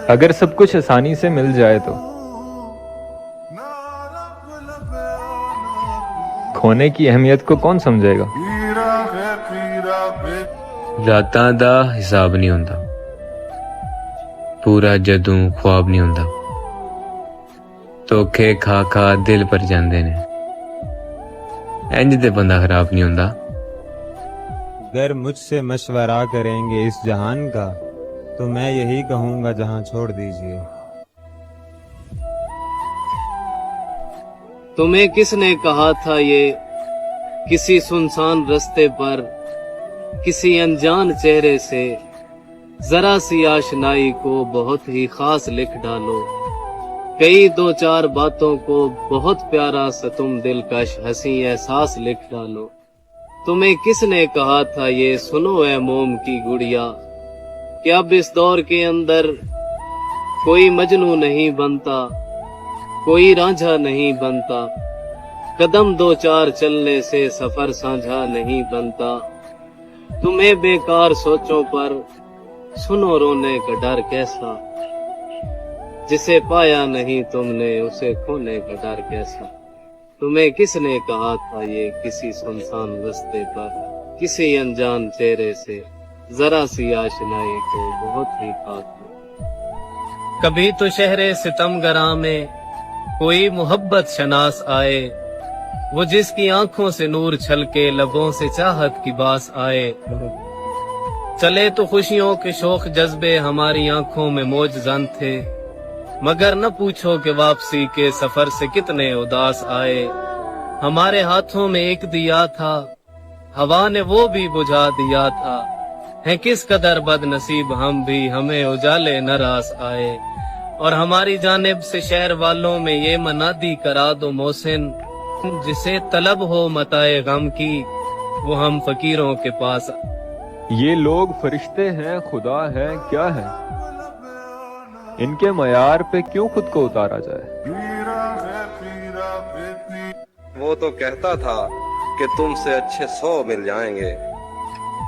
اگر سب کچھ آسانی سے مل جائے تو کھونے کی اہمیت کو کون سمجھے گا؟ راتاں دا حساب نہیں ہوندا، پورا جدوں خواب نہیں ہوندا، دھوکھے کھا کھا دل پر جاندے نے، انج تے بندہ خراب نہیں ہوندا۔ اگر مجھ سے مشورہ کریں گے اس جہان کا تو میں یہی کہوں گا جہاں چھوڑ دیجیے۔ تمہیں کس نے کہا تھا یہ کسی سنسان رستے پر کسی انجان چہرے سے ذرا سی آشنائی کو بہت ہی خاص لکھ ڈالو، کئی دو چار باتوں کو بہت پیارا سا تم دلکش ہنسی احساس لکھ ڈالو۔ تمہیں کس نے کہا تھا یہ سنو اے موم کی گڑیا کہ اب اس دور کے اندر کوئی مجنو نہیں بنتا، کوئی رانجھا نہیں بنتا، قدم دو چار چلنے سے سفر سانجھا نہیں بنتا۔ تمہیں بیکار سوچوں پر سنو رونے کا ڈر کیسا، جسے پایا نہیں تم نے اسے کھونے کا ڈر کیسا۔ تمہیں کس نے کہا تھا یہ کسی سنسان رستے پر کسی انجان چہرے سے ذرا سی آشنائی کو بہت ہی خاص ہے۔ کبھی تو شہر ستم گراں میں کوئی محبت شناس آئے، وہ جس کی آنکھوں سے نور چھلکے لبوں سے چاہت کی باس آئے۔ چلے تو خوشیوں کے شوق جذبے ہماری آنکھوں میں موج زن تھے، مگر نہ پوچھو کہ واپسی کے سفر سے کتنے اداس آئے۔ ہمارے ہاتھوں میں ایک دیا تھا، ہوا نے وہ بھی بجھا دیا تھا، ہیں کس قدر بد نصیب ہم بھی ہمیں اجالے نہ راس آئے۔ اور ہماری جانب سے شہر والوں میں یہ منادی کرا دو محسن، جسے طلب ہو متاع غم کی وہ ہم فقیروں کے پاس۔ یہ لوگ فرشتے ہیں، خدا ہے، کیا ہے؟ ان کے معیار پہ کیوں خود کو اتارا جائے؟ وہ تو کہتا تھا کہ تم سے اچھے 100 مل جائیں گے،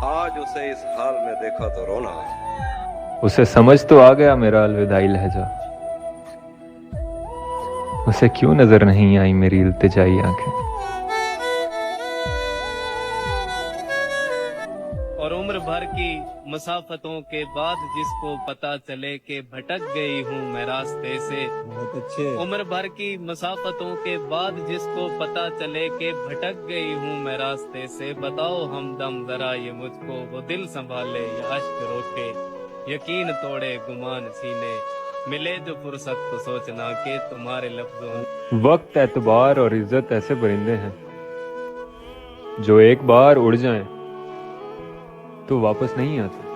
آج اسے اس حال میں دیکھا تو رونا ہے۔ اسے سمجھ تو آ گیا میرا الوداعی لہجہ، اسے کیوں نظر نہیں آئی میری التجائی آنکھیں؟ اور عمر بھر کی مسافتوں کے بعد جس کو پتا چلے کہ بھٹک گئی ہوں میں راستے سے، بہت اچھے۔ عمر بھر کی مسافتوں کے بعد جس کو پتا چلے کہ بھٹک گئی ہوں میں راستے سے، بتاؤ ہمدم ذرا یہ مجھ کو وہ دل سنبھالے یا اشک روکے، یقین توڑے گمان سینے، ملے جو فرصت تو سوچنا کہ تمہارے لفظوں۔ وقت، اعتبار اور عزت ایسے پرندے ہیں جو ایک بار اڑ جائیں تو واپس نہیں آتے۔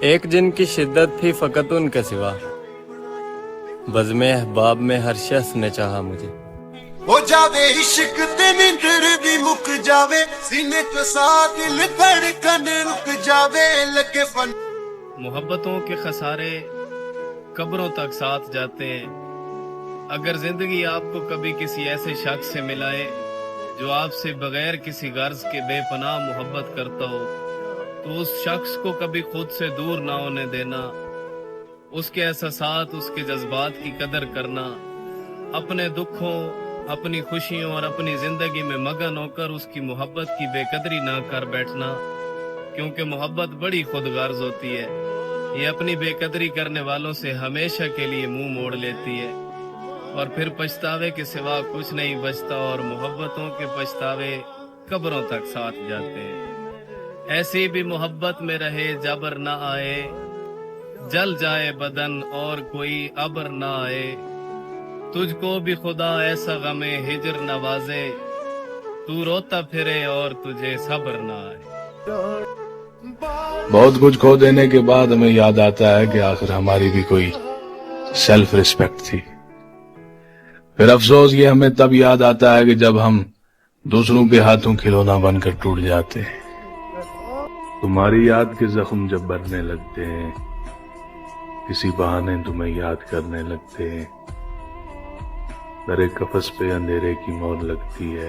ایک جن کی شدت تھی فقط ان کے سوا، بزم احباب میں ہر شخص نے چاہا مجھے۔ ہو جاوے عشق تے نیندر بھی مک جاوے، سینے تو ساتھ دل دھڑکن رک جاوے، لگے فن۔ محبتوں کے خسارے قبروں تک ساتھ جاتے ہیں۔ اگر زندگی آپ کو کبھی کسی ایسے شخص سے ملائے جو آپ سے بغیر کسی غرض کے بے پناہ محبت کرتا ہو، تو اس شخص کو کبھی خود سے دور نہ ہونے دینا، اس کے احساسات، اس کے جذبات کی قدر کرنا، اپنے دکھوں، اپنی خوشیوں اور اپنی زندگی میں مگن ہو کر اس کی محبت کی بے قدری نہ کر بیٹھنا، کیونکہ محبت بڑی خود غرض ہوتی ہے، یہ اپنی بے قدری کرنے والوں سے ہمیشہ کے لیے منہ موڑ لیتی ہے، اور پھر پچھتاوے کے سوا کچھ نہیں بچتا، اور محبتوں کے پچھتاوے قبروں تک ساتھ جاتے ہیں۔ ایسی بھی محبت میں رہے جبر نہ آئے، جل جائے بدن اور کوئی ابر نہ آئے، تجھ کو بھی خدا ایسا غم ہجر نوازے، تو روتا پھرے اور تجھے صبر نہ آئے۔ بہت کچھ کھو دینے کے بعد ہمیں یاد آتا ہے کہ آخر ہماری بھی کوئی سیلف ریسپیکٹ تھی۔ پھر افسوس یہ ہمیں تب یاد آتا ہے کہ جب ہم دوسروں کے ہاتھوں کھلونا بن کر ٹوٹ جاتے ہیں۔ تمہاری یاد کے زخم جب بھرنے لگتے ہیں، کسی بہانے تمہیں یاد کرنے لگتے ہیں، در قفس پہ اندھیرے کی مور لگتی ہے،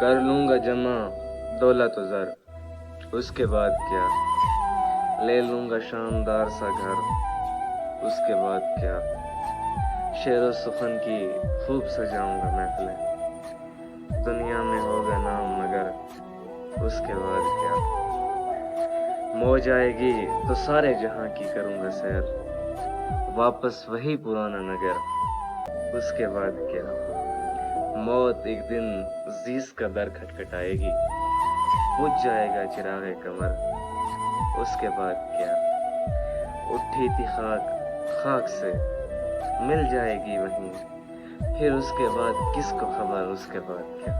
کر لوں گا جمع دولت و زر، اس کے بعد کیا؟ لے لوں گا شاندار سا گھر، اس کے بعد کیا؟ شعر و سخن کی خوب سجاؤں گا محفلیں، دنیا میں ہوگا نام مگر اس کے بعد کیا؟ موج آئے گی تو سارے جہاں کی کروں گا سیر، واپس وہی پرانا نگر، اس کے بعد کیا؟ موت ایک دن عزیز کا در کھٹکھٹائے گی، بجھ جائے گا چراغ قمر، اس کے بعد کیا؟ اٹھی تھی خاک سے مل جائے گی وہیں، پھر اس کے بعد کس کو خبر، اس کے بعد کیا؟